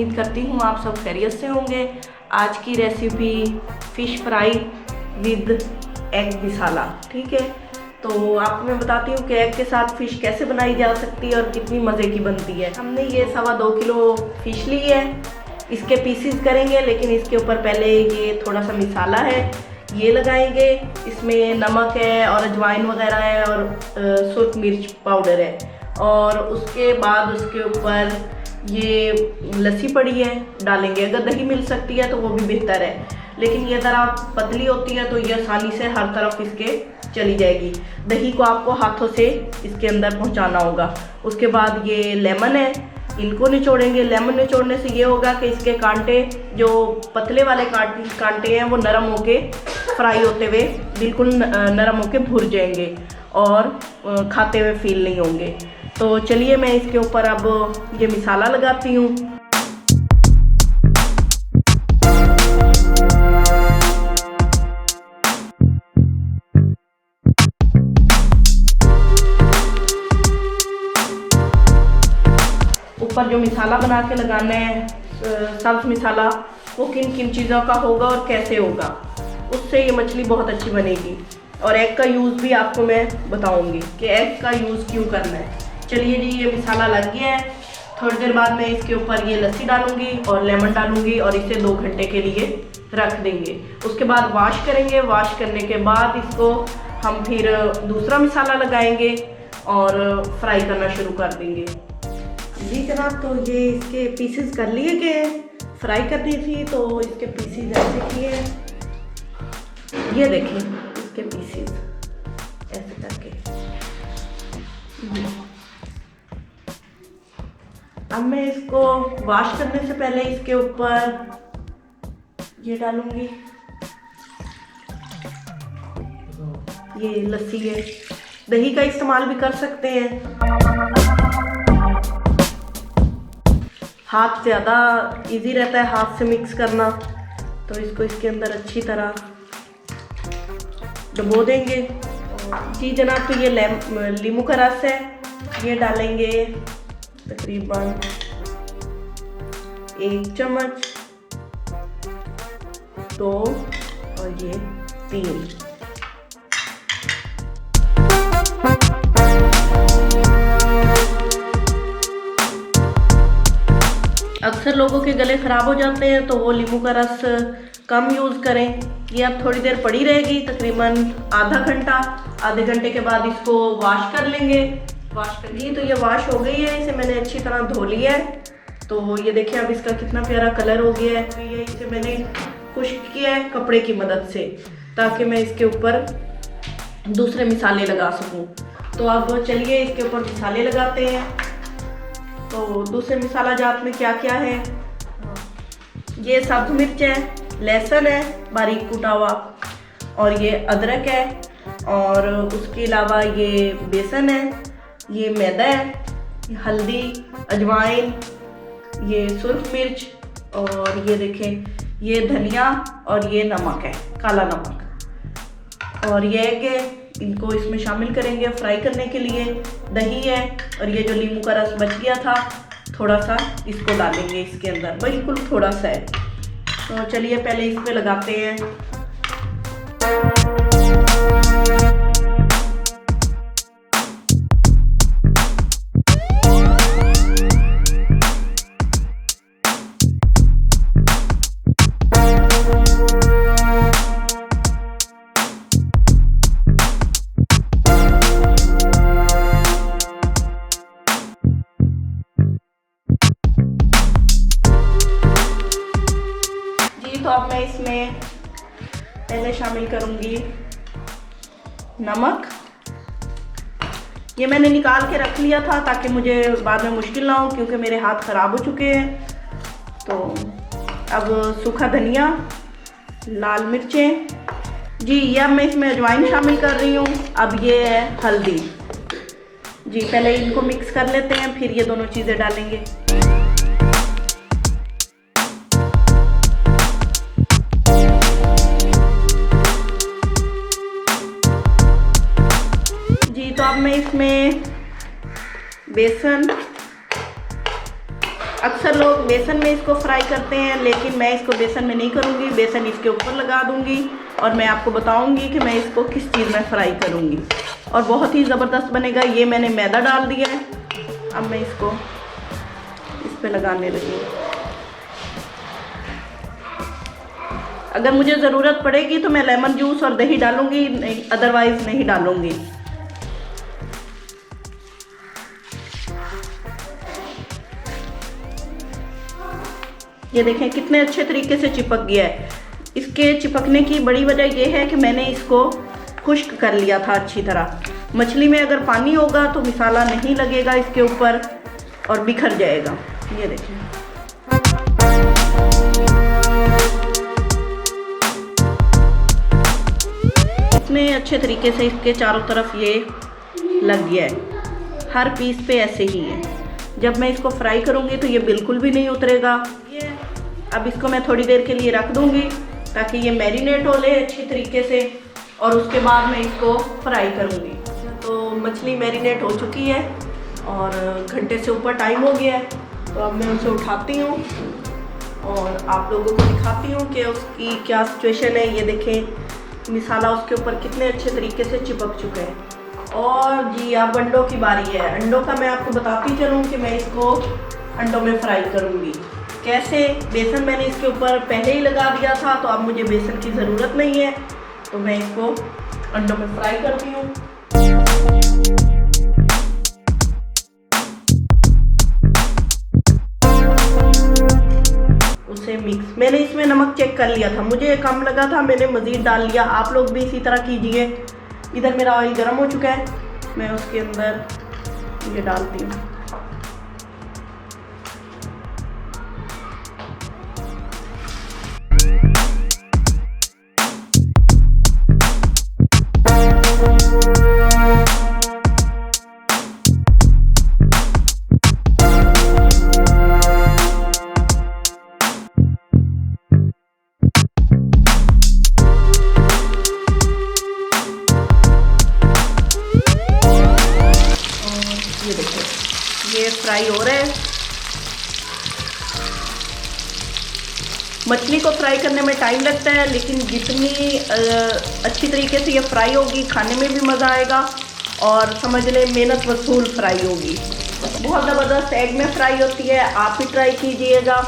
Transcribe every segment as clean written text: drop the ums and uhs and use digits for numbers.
उम्मीद करती हूँ आप सब खैरियत से होंगे। आज की recipe fish fry with egg masala, ठीक है। तो आपको मैं बताती हूँ कि एग के साथ फ़िश कैसे बनाई जा सकती है और कितनी मज़े की बनती है। हमने ये 2.25 किलो फ़िश ली है, इसके पीसीज करेंगे, लेकिन इसके ऊपर पहले ये थोड़ा सा मसाला है ये लगाएंगे। इसमें नमक है और अजवाइन वगैरह है और सुर्ख मिर्च पाउडर है, और उसके बाद उसके ऊपर ये लस्सी पड़ी है डालेंगे। अगर दही मिल सकती है तो वो भी बेहतर है, लेकिन ये ज़रा पतली होती है तो ये आसानी से हर तरफ इसके चली जाएगी। दही को आपको हाथों से इसके अंदर पहुंचाना होगा। उसके बाद ये लेमन है, इनको निचोड़ेंगे। लेमन निचोड़ने से ये होगा कि इसके कांटे, जो पतले वाले कांटे हैं, वो नरम होके फ्राई होते हुए बिल्कुल नरम होके भुर जाएंगे और खाते हुए फील नहीं होंगे। तो चलिए मैं इसके ऊपर अब ये मसाला लगाती हूँ। ऊपर जो मसाला बना के लगाना है, सब्ज़ मसाला, वो किन किन चीज़ों का होगा और कैसे होगा, उससे ये मछली बहुत अच्छी बनेगी। और एग का यूज़ भी आपको मैं बताऊंगी कि एग का यूज़ क्यों करना है। चलिए जी, ये मसाला लग गया है। थोड़ी देर बाद मैं इसके ऊपर ये लस्सी डालूंगी और लेमन डालूंगी और इसे 2 घंटे के लिए रख देंगे। उसके बाद वॉश करेंगे। वॉश करने के बाद इसको हम फिर दूसरा मसाला लगाएंगे और फ्राई करना शुरू कर देंगे। जी जनाब, तो ये इसके पीसेस कर लिए गए, फ्राई करनी थी तो इसके पीसेस ऐसे किए हैं। ये देखिए इसके पीसेस ऐसे करके। अब मैं इसको वॉश करने से पहले इसके ऊपर ये डालूंगी, ये लस्सी है। दही का इस्तेमाल भी कर सकते हैं। हाथ ज़्यादा इजी रहता है हाथ से मिक्स करना, तो इसको इसके अंदर अच्छी तरह डुबो देंगे। जी जनाब, तो ये नींबू का रस है, ये डालेंगे तकरीबन 1 चम्मच, 2 और ये 3। अक्सर लोगों के गले ख़राब हो जाते हैं तो वो नींबू का रस कम यूज़ करें। ये अब थोड़ी देर पड़ी रहेगी, तकरीबन आधे घंटे के बाद इसको वॉश कर लेंगे। वॉश कर ली तो ये वॉश हो गई है, इसे मैंने अच्छी तरह धो लिया है। तो ये देखिए अब इसका कितना प्यारा कलर हो गया है। ये इसे मैंने खुश्क किया है कपड़े की मदद से, ताकि मैं इसके ऊपर दूसरे मसाले लगा सकूँ। तो अब चलिए इसके ऊपर मसाले लगाते हैं। तो दूसरे मसाला जात में क्या क्या है, ये सब्ज़ मिर्च है, लहसुन है बारीक कुटा हुआ, और ये अदरक है, और उसके अलावा ये बेसन है, ये मैदा है, ये हल्दी, अजवाइन, ये सुर्ख मिर्च, और ये देखें ये धनिया, और ये नमक है, काला नमक, और ये एग है। इनको इसमें शामिल करेंगे फ्राई करने के लिए। दही है, और ये जो नींबू का रस बच गया था थोड़ा सा, इसको डालेंगे इसके अंदर, बिल्कुल थोड़ा सा है। तो चलिए पहले इस पे लगाते हैं। तो अब मैं इसमें पहले शामिल करूंगी नमक। ये मैंने निकाल के रख लिया था ताकि मुझे बाद में मुश्किल ना हो, क्योंकि मेरे हाथ ख़राब हो चुके हैं। तो अब सूखा धनिया, लाल मिर्चें, जी ये अब मैं इसमें अजवाइन शामिल कर रही हूँ। अब ये है हल्दी। जी पहले इनको मिक्स कर लेते हैं, फिर ये दोनों चीज़ें डालेंगे। जी तो अब मैं इसमें बेसन अक्सर लोग बेसन में इसको फ्राई करते हैं, लेकिन मैं इसको बेसन में नहीं करूँगी। बेसन इसके ऊपर लगा दूँगी और मैं आपको बताऊँगी कि मैं इसको किस चीज़ में फ्राई करूँगी, और बहुत ही ज़बरदस्त बनेगा। ये मैंने मैदा डाल दिया है, अब मैं इसको इस पे लगाने लगी हूँ। अगर मुझे ज़रूरत पड़ेगी तो मैं लेमन जूस और दही डालूँगी, अदरवाइज़ नहीं डालूँगी। ये देखें कितने अच्छे तरीके से चिपक गया है। इसके चिपकने की बड़ी वजह यह है कि मैंने इसको खुश्क कर लिया था अच्छी तरह। मछली में अगर पानी होगा तो मसाला नहीं लगेगा इसके ऊपर और बिखर जाएगा। ये देखें, इतने अच्छे तरीके से इसके चारों तरफ ये लग गया है। हर पीस पे ऐसे ही है। जब मैं इसको फ्राई करूँगी तो ये बिल्कुल भी नहीं उतरेगा। ये अब इसको मैं थोड़ी देर के लिए रख दूँगी ताकि ये मैरिनेट हो ले अच्छी तरीके से, और उसके बाद मैं इसको फ्राई करूँगी। तो मछली मैरिनेट हो चुकी है और घंटे से ऊपर टाइम हो गया है, तो अब मैं उसे उठाती हूँ और आप लोगों को दिखाती हूँ कि उसकी क्या सिचुएशन है। ये देखें मसाला उसके ऊपर कितने अच्छे तरीके से चिपक चुका है। और जी अब अंडों की बारी है। अंडों का मैं आपको बताती चलूँ कि मैं इसको अंडों में फ्राई करूँगी कैसे। बेसन मैंने इसके ऊपर पहले ही लगा दिया था, तो अब मुझे बेसन की ज़रूरत नहीं है, तो मैं इसको अंडों में फ्राई करती हूँ। उसे मिक्स, मैंने इसमें नमक चेक कर लिया था, मुझे कम लगा था, मैंने मज़ीद डाल लिया। आप लोग भी इसी तरह कीजिए। इधर मेरा ऑयल गर्म हो चुका है, मैं उसके अंदर ये डालती हूँ। ये देखो ये फ्राई हो रहा है। मछली को फ्राई करने में टाइम लगता है, लेकिन जितनी अच्छी तरीके से ये फ्राई होगी खाने में भी मज़ा आएगा, और समझ लें मेहनत वसूल फ्राई होगी। बहुत ज़बरदस्त एग में फ्राई होती है, आप भी ट्राई कीजिएगा।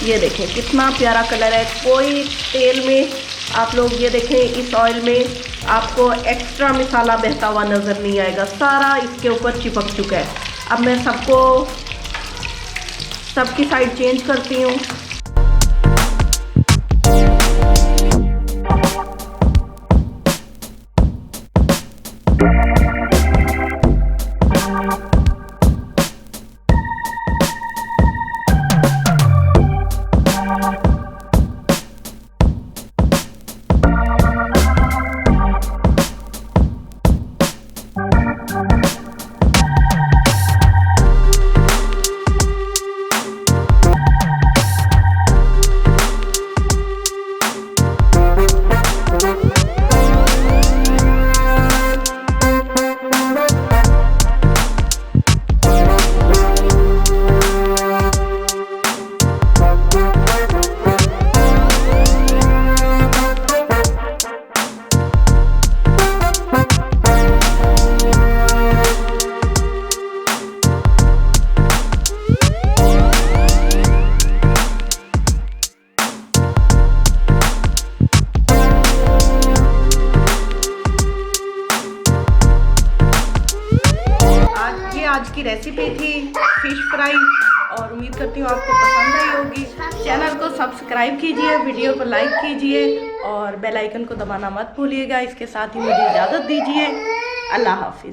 ये देखें कितना प्यारा कलर है। कोई तेल में आप लोग ये देखें, इस ऑयल में आपको एक्स्ट्रा मसाला बहता हुआ नज़र नहीं आएगा, सारा इसके ऊपर चिपक चुका है। अब मैं सबकी साइड चेंज करती हूँ। आज की रेसिपी थी फिश फ्राई, और उम्मीद करती हूँ आपको पसंद आई होगी। चैनल को सब्सक्राइब कीजिए, वीडियो को लाइक कीजिए और बेल आइकन को दबाना मत भूलिएगा। इसके साथ ही मुझे इजाज़त दीजिए। अल्लाह हाफिज़।